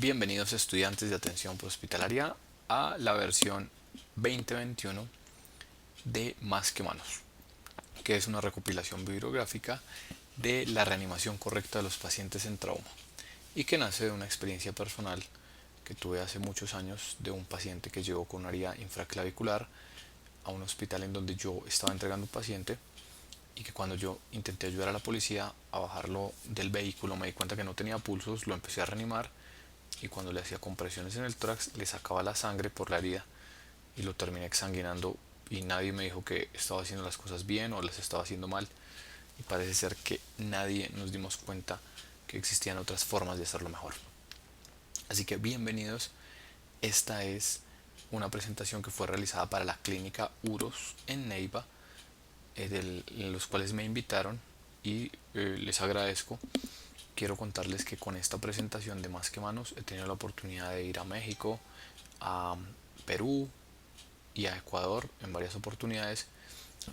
Bienvenidos estudiantes de atención prehospitalaria a la versión 2021 de Más que Manos, que es una recopilación bibliográfica de la reanimación correcta de los pacientes en trauma y que nace de una experiencia personal que tuve hace muchos años de un paciente que llegó con una herida infraclavicular a un hospital en donde yo estaba entregando un paciente y que cuando yo intenté ayudar a la policía a bajarlo del vehículo me di cuenta que no tenía pulsos, lo empecé a reanimar y cuando le hacía compresiones en el tórax le sacaba la sangre por la herida y lo terminé exsanguinando y nadie me dijo que estaba haciendo las cosas bien o las estaba haciendo mal y parece ser que nadie nos dimos cuenta que existían otras formas de hacerlo mejor. Así que bienvenidos, esta es una presentación que fue realizada para la clínica UROS en Neiva, en los cuales me invitaron y les agradezco. Quiero contarles que con esta presentación de Más que Manos he tenido la oportunidad de ir a México, a Perú y a Ecuador en varias oportunidades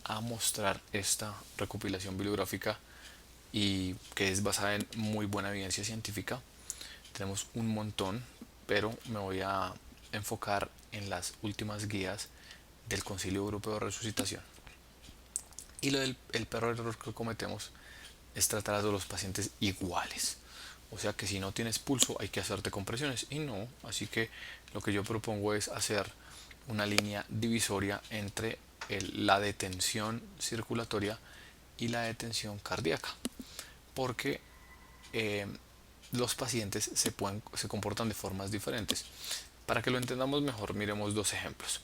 a mostrar esta recopilación bibliográfica y que es basada en muy buena evidencia científica. Tenemos un montón, pero me voy a enfocar en las últimas guías del Concilio Europeo de Resucitación. Y el peor error que cometemos es tratar a todos los pacientes iguales. O sea que si no tienes pulso hay que hacerte compresiones y no. Así que lo que yo propongo es hacer una línea divisoria entre la detención circulatoria y la detención cardíaca. Porque eh, los pacientes se comportan de formas diferentes. Para que lo entendamos mejor, miremos dos ejemplos.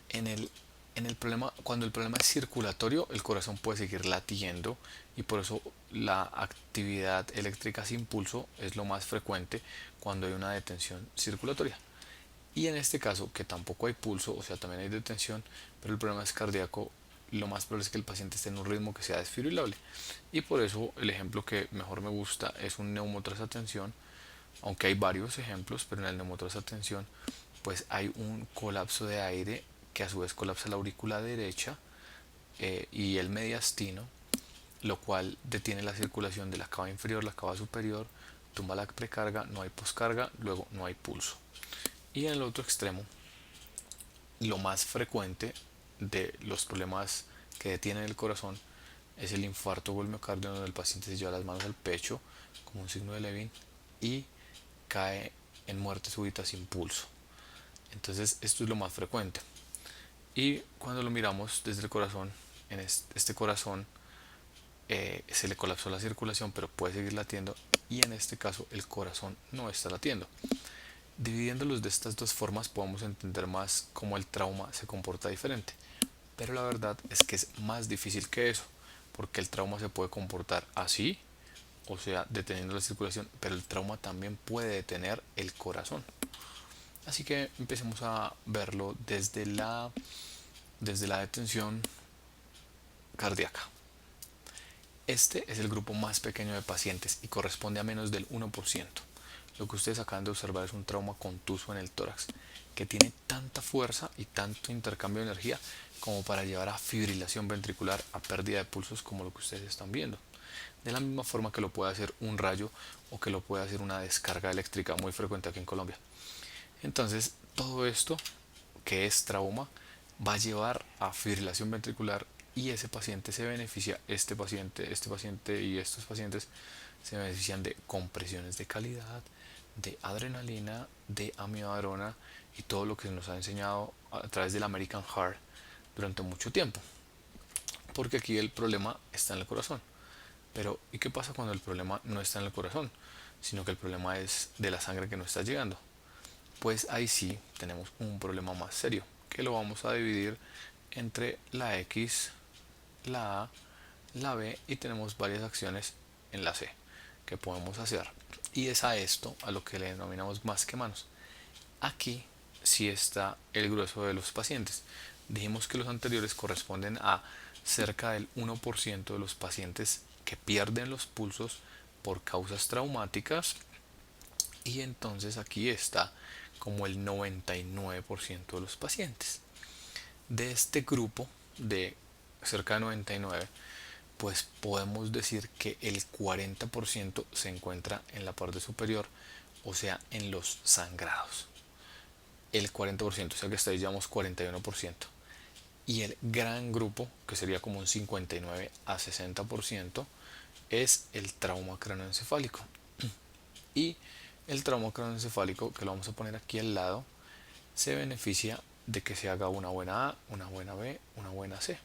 En el, en el problema, cuando el problema es circulatorio, el corazón puede seguir latiendo y por eso la actividad eléctrica sin pulso es lo más frecuente cuando hay una detención circulatoria. Y en este caso, que tampoco hay pulso, o sea, también hay detención, pero el problema es cardíaco, lo más probable es que el paciente esté en un ritmo que sea desfibrilable. Y por eso el ejemplo que mejor me gusta es un neumotrasatención, aunque hay varios ejemplos, pero en el neumotrasatención pues hay un colapso de aire que a su vez colapsa la aurícula derecha y el mediastino, lo cual detiene la circulación de la cava inferior, la cava superior, tumba la precarga, no hay poscarga, luego no hay pulso. Y en el otro extremo, lo más frecuente de los problemas que detienen el corazón es el infarto o el miocardio, donde el paciente se lleva las manos al pecho como un signo de Levin y cae en muerte súbita sin pulso. Entonces esto es lo más frecuente. Y cuando lo miramos desde el corazón, en este corazón se le colapsó la circulación pero puede seguir latiendo y en este caso el corazón no está latiendo. Dividiéndolos de estas dos formas podemos entender más cómo el trauma se comporta diferente. Pero la verdad es que es más difícil que eso, porque el trauma se puede comportar así, o sea, deteniendo la circulación, pero el trauma también puede detener el corazón. Así que empecemos a verlo desde la detención cardíaca. Este es el grupo más pequeño de pacientes y corresponde a menos del 1%. Lo que ustedes acaban de observar es un trauma contuso en el tórax que tiene tanta fuerza y tanto intercambio de energía como para llevar a fibrilación ventricular, a pérdida de pulsos como lo que ustedes están viendo. De la misma forma que lo puede hacer un rayo o que lo puede hacer una descarga eléctrica muy frecuente aquí en Colombia. Entonces, todo esto que es trauma va a llevar a fibrilación ventricular y ese paciente se beneficia, este paciente y estos pacientes se benefician de compresiones de calidad, de adrenalina, de amiodarona y todo lo que nos ha enseñado a través del American Heart durante mucho tiempo. Porque aquí el problema está en el corazón. Pero ¿y qué pasa cuando el problema no está en el corazón, sino que el problema es de la sangre que no está llegando? Pues ahí sí tenemos un problema más serio, que lo vamos a dividir entre la X, la A, la B y tenemos varias acciones en la C que podemos hacer. Y es a esto a lo que le denominamos más que manos. Aquí sí está el grueso de los pacientes. Dijimos que los anteriores corresponden a cerca del 1% de los pacientes que pierden los pulsos por causas traumáticas y entonces aquí está como el 99% de los pacientes. De este grupo de cerca de 99, pues podemos decir que el 40% se encuentra en la parte superior, o sea, en los sangrados. El 40%, o sea que hasta ahí llevamos 41%. Y el gran grupo, que sería como un 59 a 60%, es el trauma craneoencefálico. Y el trauma craneoencefálico, que lo vamos a poner aquí al lado, se beneficia de que se haga una buena A, una buena B, una buena C.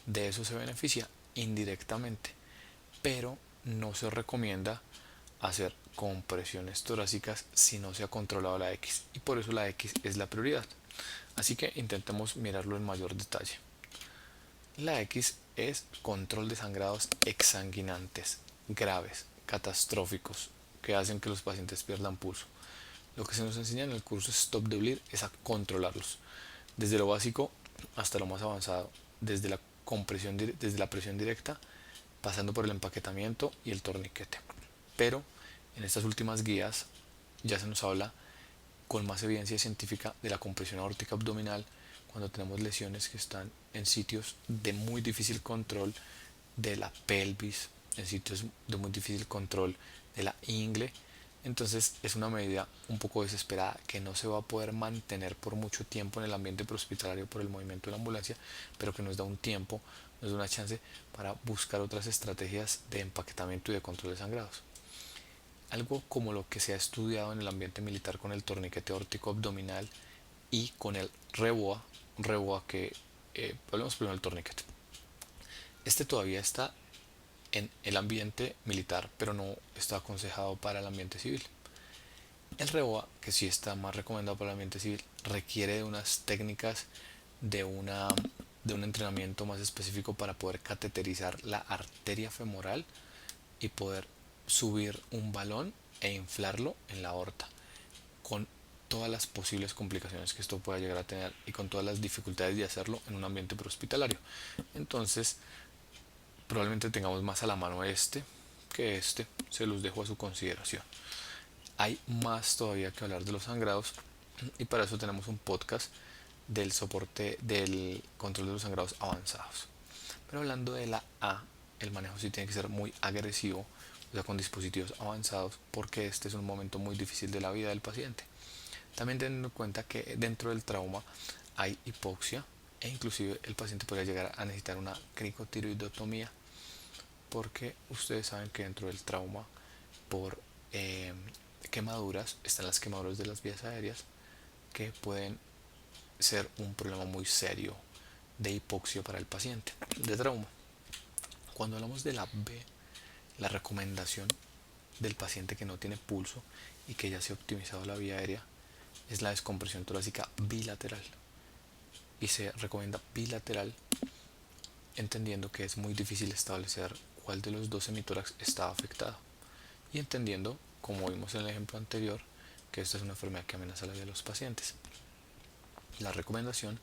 De eso se beneficia indirectamente, pero no se recomienda hacer compresiones torácicas si no se ha controlado la X, y por eso la X es la prioridad. Así que intentemos mirarlo en mayor detalle. La X es control de sangrados exsanguinantes, graves, catastróficos, que hacen que los pacientes pierdan pulso. Lo que se nos enseña en el curso Stop the Bleed es a controlarlos, desde lo básico hasta lo más avanzado, desde la compresión, desde la presión directa, pasando por el empaquetamiento y el torniquete. Pero en estas últimas guías ya se nos habla con más evidencia científica de la compresión aórtica abdominal cuando tenemos lesiones que están en sitios de muy difícil control de la pelvis, en sitios de muy difícil control de la ingle. Entonces es una medida un poco desesperada que no se va a poder mantener por mucho tiempo en el ambiente prehospitalario por el movimiento de la ambulancia, pero que nos da un tiempo, nos da una chance para buscar otras estrategias de empaquetamiento y de control de sangrados. Algo como lo que se ha estudiado en el ambiente militar con el torniquete aórtico abdominal y con el REBOA que hablemos primero del torniquete. Este todavía está en el ambiente militar, pero no está aconsejado para el ambiente civil. El REBOA, que sí está más recomendado para el ambiente civil, requiere de unas técnicas de, una, de un entrenamiento más específico para poder cateterizar la arteria femoral y poder subir un balón e inflarlo en la aorta, con todas las posibles complicaciones que esto pueda llegar a tener y con todas las dificultades de hacerlo en un ambiente prehospitalario. Entonces, probablemente tengamos más a la mano este que este, se los dejo a su consideración. Hay más todavía que hablar de los sangrados y para eso tenemos un podcast del soporte del control de los sangrados avanzados. Pero hablando de la A, el manejo sí tiene que ser muy agresivo, o sea, con dispositivos avanzados, porque este es un momento muy difícil de la vida del paciente. También teniendo en cuenta que dentro del trauma hay hipoxia e inclusive el paciente podría llegar a necesitar una cricotiroidotomía, porque ustedes saben que dentro del trauma por quemaduras están las quemaduras de las vías aéreas que pueden ser un problema muy serio de hipoxia para el paciente de trauma. Cuando hablamos de la B, la recomendación del paciente que no tiene pulso y que ya se ha optimizado la vía aérea es la descompresión torácica bilateral, y se recomienda bilateral entendiendo que es muy difícil establecer cuál de los dos hemitórax está afectado y entendiendo, como vimos en el ejemplo anterior, que esta es una enfermedad que amenaza la vida de los pacientes. La recomendación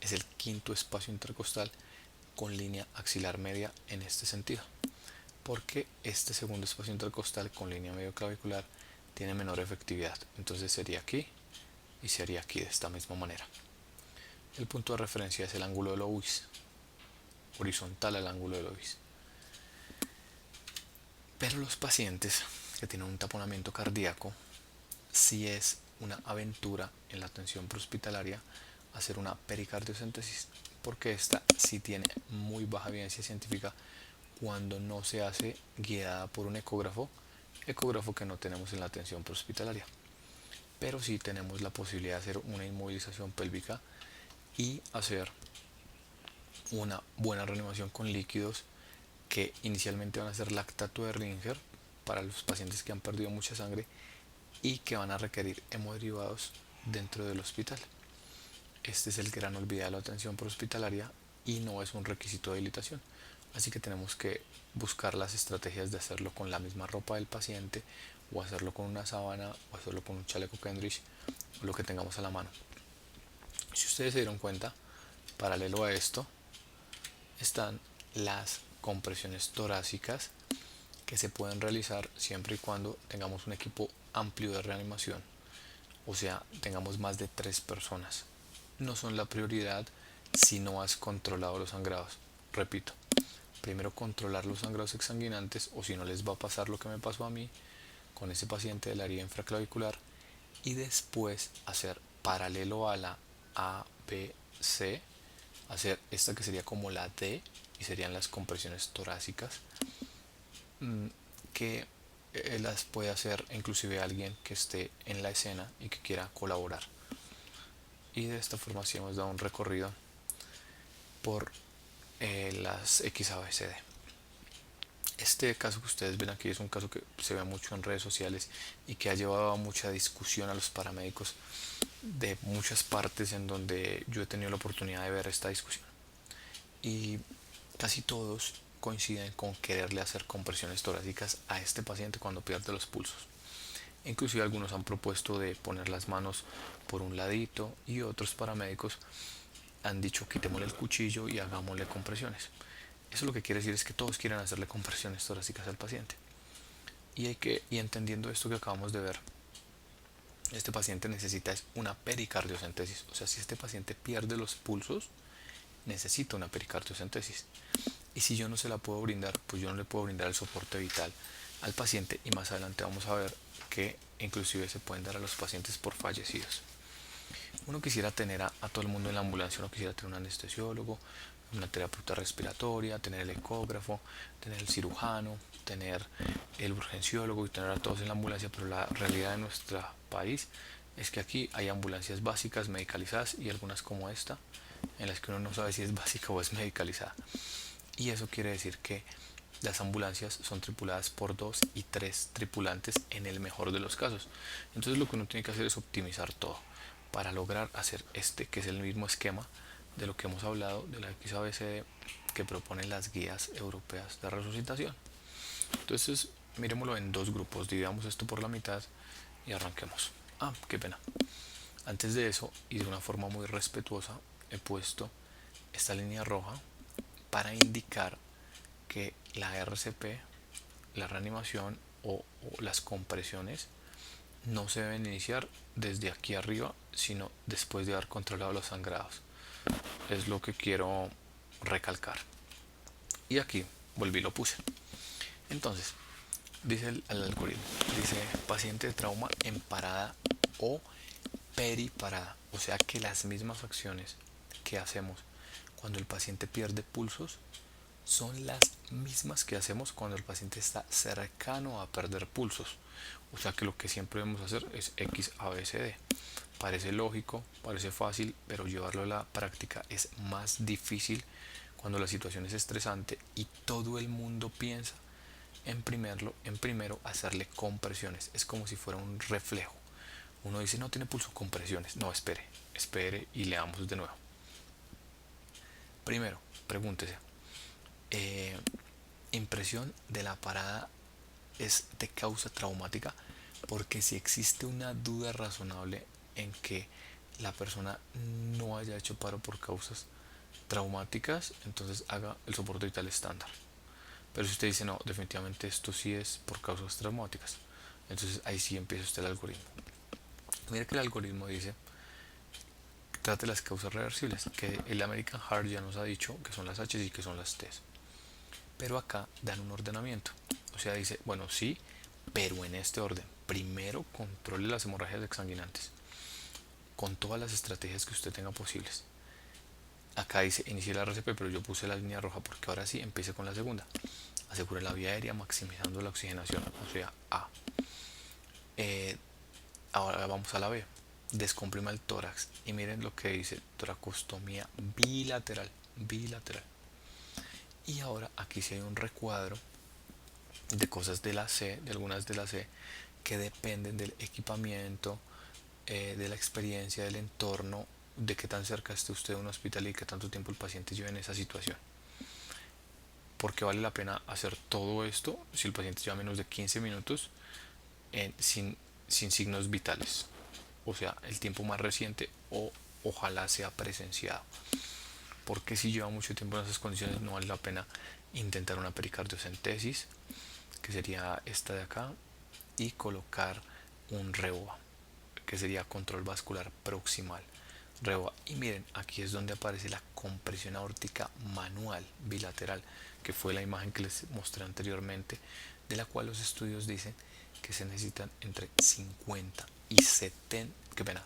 es el quinto espacio intercostal con línea axilar media en este sentido, porque este segundo espacio intercostal con línea medio clavicular tiene menor efectividad, entonces sería aquí y sería aquí de esta misma manera. El punto de referencia es el ángulo de Lewis, horizontal al ángulo de Lewis. Pero los pacientes que tienen un taponamiento cardíaco, sí es una aventura en la atención prehospitalaria hacer una pericardiocentesis, porque esta sí tiene muy baja evidencia científica cuando no se hace guiada por un ecógrafo que no tenemos en la atención prehospitalaria. Pero sí tenemos la posibilidad de hacer una inmovilización pélvica y hacer una buena reanimación con líquidos que inicialmente van a ser lactato de Ringer para los pacientes que han perdido mucha sangre y que van a requerir hemoderivados dentro del hospital. Este es el gran olvidado de la atención prehospitalaria y no es un requisito de habilitación. Así que tenemos que buscar las estrategias de hacerlo con la misma ropa del paciente, o hacerlo con una sábana, o hacerlo con un chaleco Kendrick, o lo que tengamos a la mano. Si ustedes se dieron cuenta, paralelo a esto están las compresiones torácicas que se pueden realizar siempre y cuando tengamos un equipo amplio de reanimación, o sea, tengamos más de 3 personas. No son la prioridad si no has controlado los sangrados. Repito, primero controlar los sangrados exsanguinantes, o si no les va a pasar lo que me pasó a mí, con ese paciente de la herida infraclavicular y después hacer paralelo a la ABC, hacer esta que sería como la D y serían las compresiones torácicas, que las puede hacer inclusive alguien que esté en la escena y que quiera colaborar. Y de esta forma sí hemos dado un recorrido por las XABCD. Este caso que ustedes ven aquí es un caso que se ve mucho en redes sociales y que ha llevado a mucha discusión a los paramédicos de muchas partes en donde yo he tenido la oportunidad de ver esta discusión. Y casi todos coinciden con quererle hacer compresiones torácicas a este paciente cuando pierde los pulsos. Inclusive algunos han propuesto de poner las manos por un ladito y otros paramédicos han dicho quitémosle el cuchillo y hagámosle compresiones. Eso lo que quiere decir es que todos quieren hacerle compresiones torácicas al paciente. Y entendiendo esto que acabamos de ver, este paciente necesita una pericardiocentesis. O sea, si este paciente pierde los pulsos, necesita una pericardiocentesis. Y si yo no se la puedo brindar, pues yo no le puedo brindar el soporte vital al paciente, y más adelante vamos a ver que inclusive se pueden dar a los pacientes por fallecidos. Uno quisiera tener a todo el mundo en la ambulancia, uno quisiera tener un anestesiólogo, una terapeuta respiratoria, tener el ecógrafo, tener el cirujano, tener el urgenciólogo y tener a todos en la ambulancia, pero la realidad de nuestro país es que aquí hay ambulancias básicas medicalizadas y algunas como esta, en las que uno no sabe si es básica o es medicalizada. Y eso quiere decir que las ambulancias son tripuladas por 2 y 3 tripulantes en el mejor de los casos. Entonces lo que uno tiene que hacer es optimizar todo para lograr hacer este, que es el mismo esquema de lo que hemos hablado de la XABCD que proponen las guías europeas de resucitación. Entonces miremoslo en dos grupos, dividamos esto por la mitad y arranquemos. Qué pena. Antes de eso, y de una forma muy respetuosa, he puesto esta línea roja para indicar que la RCP, la reanimación o las compresiones no se deben iniciar desde aquí arriba, sino después de haber controlado los sangrados. Es lo que quiero recalcar. Y aquí volví y lo puse. Entonces, dice el algoritmo, dice paciente de trauma en parada o periparada. O sea que las mismas acciones que hacemos cuando el paciente pierde pulsos son las mismas que hacemos cuando el paciente está cercano a perder pulsos. O sea que lo que siempre debemos hacer es XABCD. Parece lógico, parece fácil, pero llevarlo a la práctica es más difícil cuando la situación es estresante y todo el mundo piensa en primero hacerle compresiones. Es como si fuera un reflejo. Uno dice no tiene pulso, compresiones. No, espere y leamos de nuevo. Primero, pregúntese, impresión de la parada es de causa traumática, porque si existe una duda razonable en que la persona no haya hecho paro por causas traumáticas, entonces haga el soporte vital estándar. Pero si usted dice no, definitivamente esto sí es por causas traumáticas, entonces ahí sí empieza usted el algoritmo. Mira que el algoritmo dice trate las causas reversibles, que el American Heart ya nos ha dicho que son las H y que son las T. Pero acá dan un ordenamiento. O sea, dice, bueno, sí, pero en este orden. Primero controle las hemorragias exsanguinantes con todas las estrategias que usted tenga posibles. Acá dice inicie la RCP, pero yo puse la línea roja porque ahora sí empiece con la segunda. Asegure la vía aérea maximizando la oxigenación, o sea, A. Ahora vamos a la B. Descomprima el tórax y miren lo que dice toracostomía bilateral. Y ahora aquí sí hay un recuadro de cosas de la C, de algunas de la C, que dependen del equipamiento, de la experiencia, del entorno, de qué tan cerca esté usted de un hospital y qué tanto tiempo el paciente lleva en esa situación. Porque vale la pena hacer todo esto si el paciente lleva menos de 15 minutos sin signos vitales. O sea, el tiempo más reciente o ojalá sea presenciado. Porque si lleva mucho tiempo en esas condiciones no vale la pena intentar una pericardiocentesis, que sería esta de acá, y colocar un REOA, que sería control vascular proximal. REOA. Y miren, aquí es donde aparece la compresión aórtica manual bilateral, que fue la imagen que les mostré anteriormente, de la cual los estudios dicen que se necesitan entre 50 y 70, qué pena,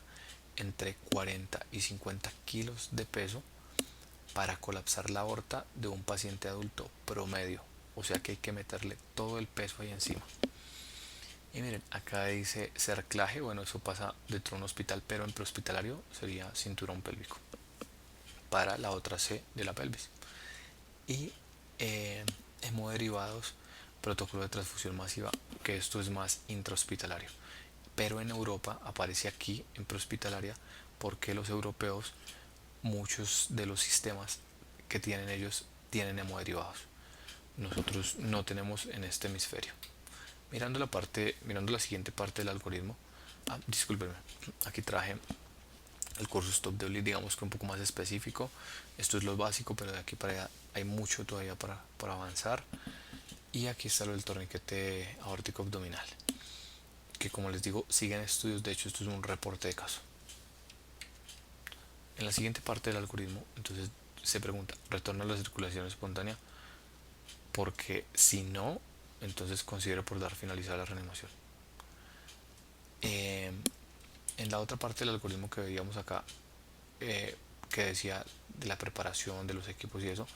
entre 40 y 50 kilos de peso para colapsar la aorta de un paciente adulto promedio. O sea que hay que meterle todo el peso ahí encima. Y miren, acá dice cerclaje, bueno, eso pasa dentro de un hospital, pero en prehospitalario sería cinturón pélvico para la otra C de la pelvis. Y hemoderivados, protocolo de transfusión masiva, que esto es más intrahospitalario. Pero en Europa aparece aquí en prehospitalaria porque los europeos, muchos de los sistemas que tienen ellos tienen hemoderivados. Nosotros no tenemos en este hemisferio. Mirando la siguiente parte del algoritmo, discúlpenme, aquí traje el curso Stop de Bleed, digamos que un poco más específico. Esto es lo básico, pero de aquí para allá hay mucho todavía para avanzar. Y aquí está lo del torniquete aórtico abdominal, que como les digo, siguen estudios. De hecho, esto es un reporte de caso. En la siguiente parte del algoritmo, entonces se pregunta, ¿retorna a la circulación espontánea? Porque si no, entonces considero por dar finalizada la reanimación. En la otra parte del algoritmo que veíamos acá, que decía de la preparación de los equipos y eso,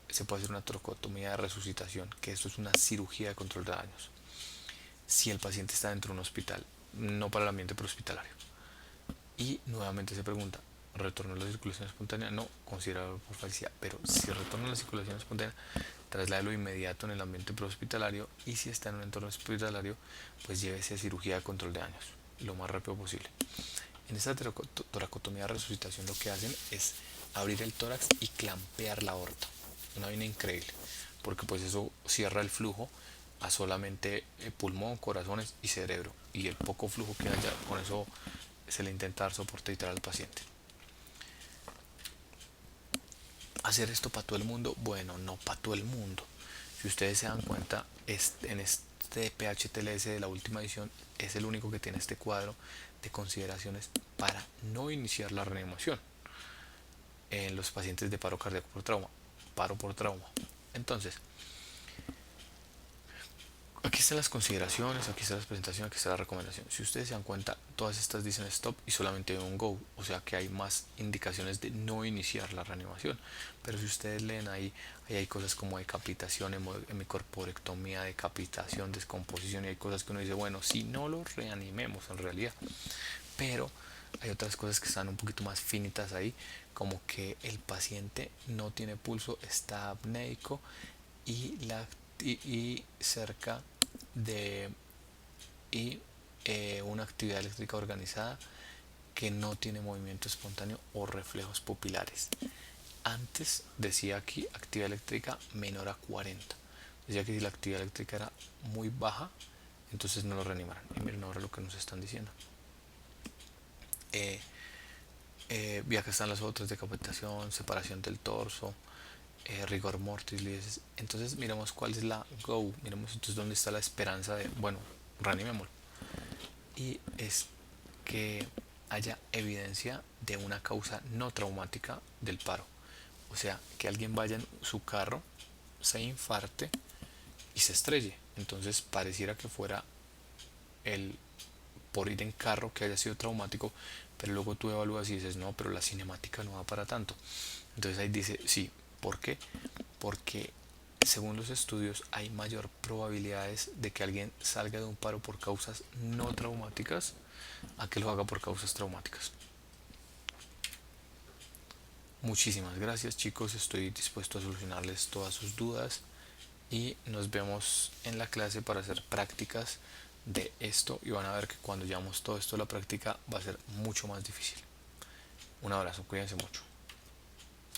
se puede hacer una toracotomía de resucitación, que esto es una cirugía de control de daños. Si el paciente está dentro de un hospital, no para el ambiente prehospitalario. Y nuevamente se pregunta, ¿retorno a la circulación espontánea? No, considerado por falicidad. Pero si retorna a la circulación espontánea, trasládelo inmediato en el ambiente prehospitalario, y si está en un entorno hospitalario, pues llévese a cirugía de control de daños lo más rápido posible. En esta toracotomía de resucitación lo que hacen es abrir el tórax y clampear la aorta. Una vaina increíble, porque pues eso cierra el flujo a solamente pulmón, corazones y cerebro, y el poco flujo que haya, con eso se le intenta dar soporte vital al paciente. ¿Hacer esto para todo el mundo? Bueno, no para todo el mundo. Si ustedes se dan cuenta, en este PHTLS de la última edición es el único que tiene este cuadro de consideraciones para no iniciar la reanimación en los pacientes de paro cardíaco por trauma, paro por trauma. Entonces, aquí están las consideraciones, aquí está la presentación, aquí está la recomendación. Si ustedes se dan cuenta, todas estas dicen stop y solamente hay un go, o sea que hay más indicaciones de no iniciar la reanimación. Pero si ustedes leen ahí hay cosas como decapitación, hemicorporectomía, decapitación, descomposición, y hay cosas que uno dice, bueno, si no lo reanimemos en realidad. Pero hay otras cosas que están un poquito más finitas ahí, como que el paciente no tiene pulso, está apneico y cerca de una actividad eléctrica organizada, que no tiene movimiento espontáneo o reflejos pupilares. Antes decía aquí actividad eléctrica menor a 40. Decía que si la actividad eléctrica era muy baja, entonces no lo reanimaran. Y miren ahora lo que nos están diciendo. Y acá están las otras: decapitación, separación del torso, rigor mortis. Entonces miremos cuál es la go, miremos entonces dónde está la esperanza de, bueno, reanimémoslo. Y es que haya evidencia de una causa no traumática del paro. O sea, que alguien vaya en su carro, se infarte y se estrelle. Entonces pareciera que fuera el por ir en carro que haya sido traumático, pero luego tú evalúas y dices, no, pero la cinemática no va para tanto. Entonces ahí dice, sí, ¿por qué? Porque según los estudios hay mayor probabilidades de que alguien salga de un paro por causas no traumáticas a que lo haga por causas traumáticas. Muchísimas gracias, chicos, estoy dispuesto a solucionarles todas sus dudas y nos vemos en la clase para hacer prácticas de esto, y van a ver que cuando llevamos todo esto a la práctica va a ser mucho más difícil. Un abrazo, cuídense mucho.